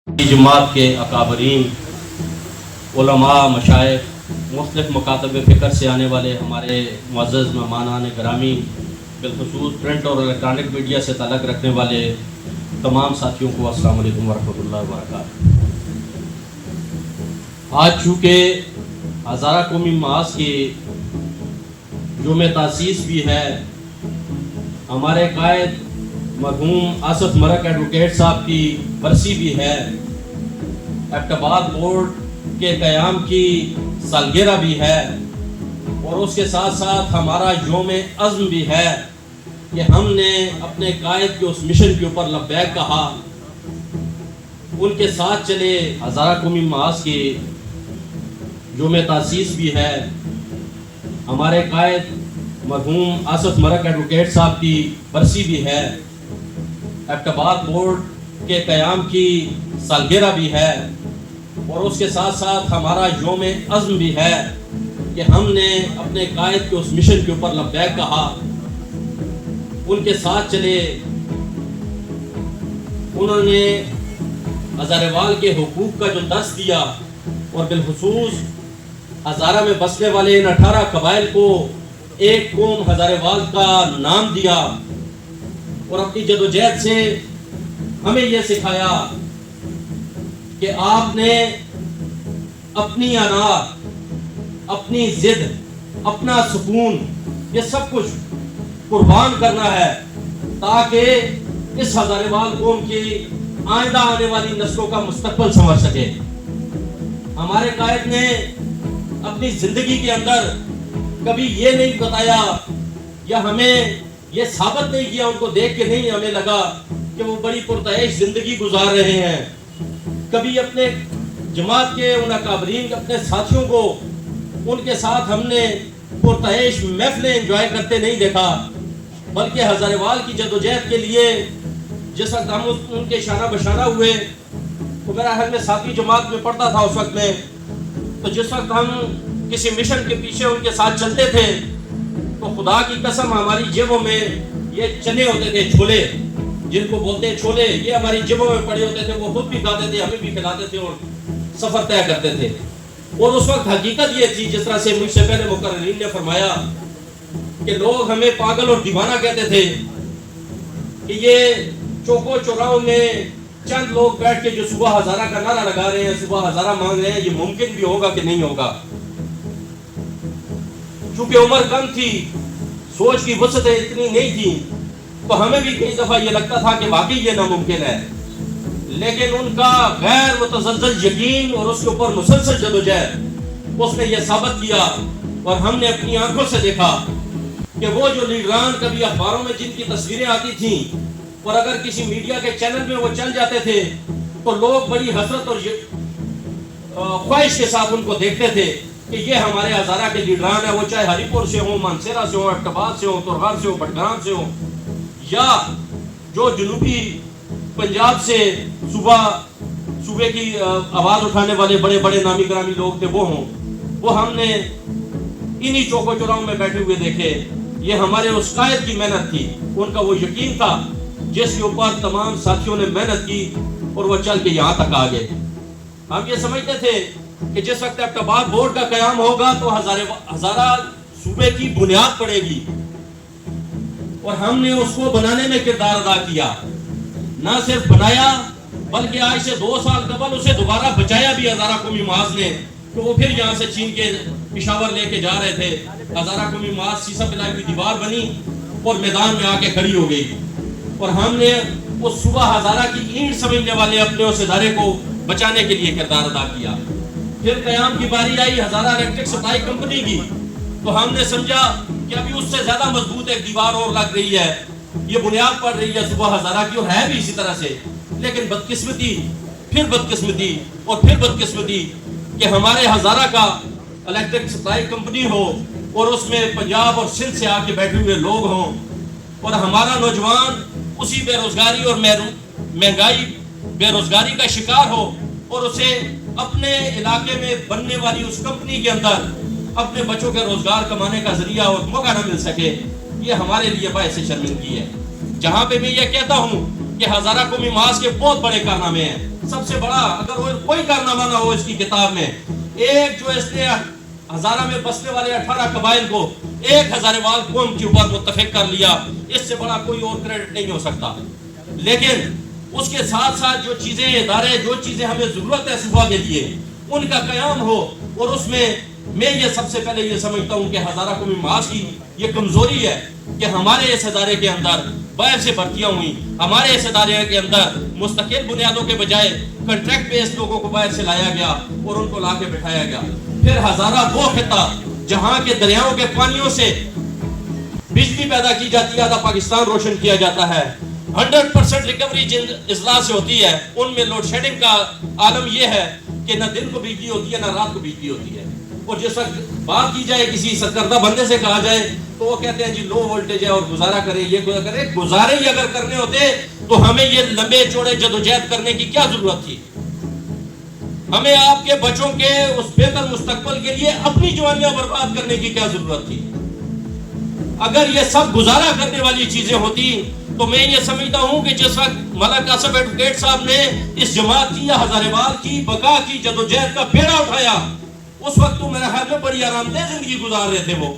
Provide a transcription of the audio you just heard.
जमात के अकाबरीन उलमा मशाइख मुख्तलिफ़ मकातब फ़िक्र से आने वाले हमारे मुअज़्ज़ज़ मेहमानान गिरामी बिलख़ुसूस प्रिंट और इलेक्ट्रॉनिक मीडिया से ताल्लुक़ रखने वाले तमाम साथियों को अस्सलाम वालेकुम वरहमतुल्लाहि वबरकातुहू। आज चूँकि हज़ारा कौमी मास की जुमे तासीस भी है, हमारे कायद मरहूम आसफ मरक एडवोकेट साहब की बरसी भी है, एबटाबाद बोर्ड के क़याम की सालगिरह भी है और उसके साथ साथ हमारा यौम अज़्म भी है कि हमने अपने कायद के उस मिशन के ऊपर लब्बैक कहा, उनके साथ चले। हज़ारा कौमी मास की यौम तासीस भी है, हमारे कायद मरहूम आसफ मरक एडवोकेट साहब की बरसी भी है, एबटाबाद बोर्ड के क़याम की सालगिरह भी है और उसके साथ साथ हमारा यौम अज़्म भी है कि हमने अपने कायद के उस मिशन के ऊपर लब्बैक कहा, उनके साथ चले। उन्होंने हज़ारेवाल के हुकूक का जो दर्स दिया और बिलखुसूस हज़ारा में बसने वाले इन 18 कबाइल को एक कौम हज़ारेवाल का नाम दिया और अपनी जदोजहद से हमें यह सिखाया कि आपने अपनी अना, अपनी जिद, अपना सुकून, ये सब कुछ कुर्बान करना है ताकि इस हज़ारेवाल कौम की आइंदा आने वाली नस्लों का मुस्तकबिल संवर सके। हमारे कायद ने अपनी जिंदगी के अंदर कभी ये नहीं बताया या हमें ये साबित नहीं किया, उनको देख के नहीं हमें लगा कि वो बड़ी पुरतैश जिंदगी गुजार रहे हैं। कभी अपने जमात के उन अकाबरीन अपने साथियों को उनके साथ हमने पुरतैश महफिलें एंजॉय करते नहीं देखा, बल्कि हज़ारेवाल की जदोजहद के लिए जिस वक्त हम उनके शाना बशाना हुए, तो मेरा ख्याल में 7वीं जमात में पढ़ता था उस वक्त में, तो जिस वक्त हम किसी मिशन के पीछे उनके साथ चलते थे तो खुदा की कसम हमारी जेबों में ये चने होते थे, छोले जिनको बोलते हैं छोले, ये हमारी जेबों में पड़े होते थे। वो खुद भी खाते थे, हमें भी खिलाते थे और सफर तय करते थे। और उस वक्त हकीकत ये थी, जिस तरह से मुझसे पहले मुकर्रिरीन ने फरमाया कि लोग हमें पागल और दीवाना कहते थे कि ये चौको चौराहों में चंद लोग बैठ के जो सुबह हज़ारा का नारा लगा रहे हैं, सुबह हज़ारा मांग रहे हैं, ये मुमकिन भी होगा कि नहीं होगा। चूंकि उम्र कम थी, सोच की वसअतें इतनी नहीं थी, तो हमें भी कई दफा ये लगता था कि वाकई ये नामुमकिन है। लेकिन उनका गैर मुतज़लज़ल यकीन और उसके ऊपर मुसलसल जदोजहद उसने ये साबित किया और हमने अपनी आंखों से देखा कि वो जो लीडरान कभी अखबारों में जिनकी तस्वीरें आती थीं और अगर किसी मीडिया के चैनल में वो चल जाते थे तो लोग बड़ी हसरत और ख्वाहिश के साथ उनको देखते थे कि ये हमारे हज़ारा के लीडरान है, वो चाहे हरीपुर से हो, मानसेरा से हो, एबटाबाद से हो, तुरगार से हो, बटग्राम से हो, या जो जनूबी पंजाब से सूबे की आवाज़ उठाने वाले बड़े बड़े नामी ग्रामी लोग थे वो हों। वो हमने इन्हीं चौको चौराहों में बैठे हुए देखे। ये हमारे उस कायद की मेहनत थी, उनका वो यकीन था जिसके ऊपर तमाम साथियों ने मेहनत की और वो चल के यहाँ तक आ गए। हम ये समझते थे कि जिस वक्त एबटाबाद बोर्ड का क़याम होगा तो हज़ारा सूबे की बुनियाद पड़ेगी और हमने उसको बनाने में किरदार अदा किया। ना सिर्फ बनाया बल्कि आज से 2 साल कबल उसे दोबारा बचाया भी हज़ारा कौमी मास ने, तो वो फिर यहाँ से छीन के पिशावर लेके जा रहे थे। हज़ारा कौमी मास शीशा पिलाई हुई दीवार बनी और मैदान में आके खड़ी हो गई और हमने उस सुबह हज़ारा की ईंट समझने वाले अपने उस इदारे को बचाने के लिए किरदार अदा किया। फिर क़याम की बारी आई हज़ारा इलेक्ट्रिक सप्लाई कंपनी की, तो हमने समझा कि अभी उससे ज्यादा मजबूत एक दीवार और लग रही है, ये बुनियाद पड़ रही है सुबह हज़ारा की और है भी इसी तरह से। लेकिन बदकिस्मती, फिर बदकिस्मती और फिर बदकिस्मती कि हमारे हज़ारा का इलेक्ट्रिक सप्लाई कंपनी हो और उसमें पंजाब और सिंध से आके बैठे हुए लोग हों और हमारा नौजवान उसी बेरोजगारी और महंगाई बेरोजगारी का शिकार हो और उसे अपने इलाके में बनने वाली उस कंपनी के अंदर अपने बच्चों के रोजगार कमाने का जरिया और मौका न मिल सके, ये हमारे लिए बायस शर्मिंदगी है। जहाँ पे मैं ये कहता हूँ कि हज़ारा कौमी मास के बहुत बड़े कारनामे हैं, سب سے بڑا اگر وہ کوئی کارنامہ نہ ہو اس کی کتاب میں، ایک جو اس نے ہزارہ میں بسنے والے 18 قبائل کو ایک ہزاروال قوم کے اوپر متفق کر لیا، اس سے بڑا کوئی اور کریڈٹ نہیں ہو سکتا۔ لیکن اس کے ساتھ ساتھ جو چیزیں ادارے، جو چیزیں ہمیں ضرورت ہے صبح کے لیے، ان کا قیام ہو، اور اس میں میں یہ سب سے پہلے یہ سمجھتا ہوں کہ ہزارہ قومی معاش کی یہ کمزوری ہے کہ ہمارے اس ادارے کے اندر باہر سے بھرتیاں ہوئی، ہمارے اس ادارے کے اندر مستقل بنیادوں کے بجائے کنٹریکٹ بیس لوگوں کو باہر سے لایا گیا اور ان کو لا کے بٹھایا گیا۔ پھر ہزارہ وہ خطہ جہاں کے دریاؤں کے پانیوں سے بجلی پیدا کی جاتی ہے، آدھا پاکستان روشن کیا جاتا ہے، 100% ریکوری جن اضلاع سے ہوتی ہے، ان میں لوڈ شیڈنگ کا عالم یہ ہے کہ نہ دن کو بجلی ہوتی ہے نہ رات کو بجلی ہوتی ہے۔ اور جس وقت بات کی جائے کسی سرکردہ بندے سے کہا جائے تو وہ کہتے ہیں جی لو وولٹیج ہے اور گزارا کرے، یہ کرے۔ گزارے ہی اگر کرنے ہوتے تو ہمیں یہ لمبے چوڑے جدوجہد کرنے کی کیا ضرورت تھی؟ ہمیں آپ کے بچوں کے اس بہتر مستقبل کے لیے اپنی جوانیاں برباد کرنے کی کیا ضرورت تھی؟ اگر یہ سب گزارا کرنے والی چیزیں ہوتی تو میں یہ سمجھتا ہوں کہ جس وقت ملک قاسم ایڈوکیٹ صاحب نے اس جماعت کی یا ہزاروال کی بقا کی جدوجہد کا بیڑا اٹھایا، اس وقت تو میرے خیال میں بڑی آرام دہ زندگی گزار رہے تھے وہ۔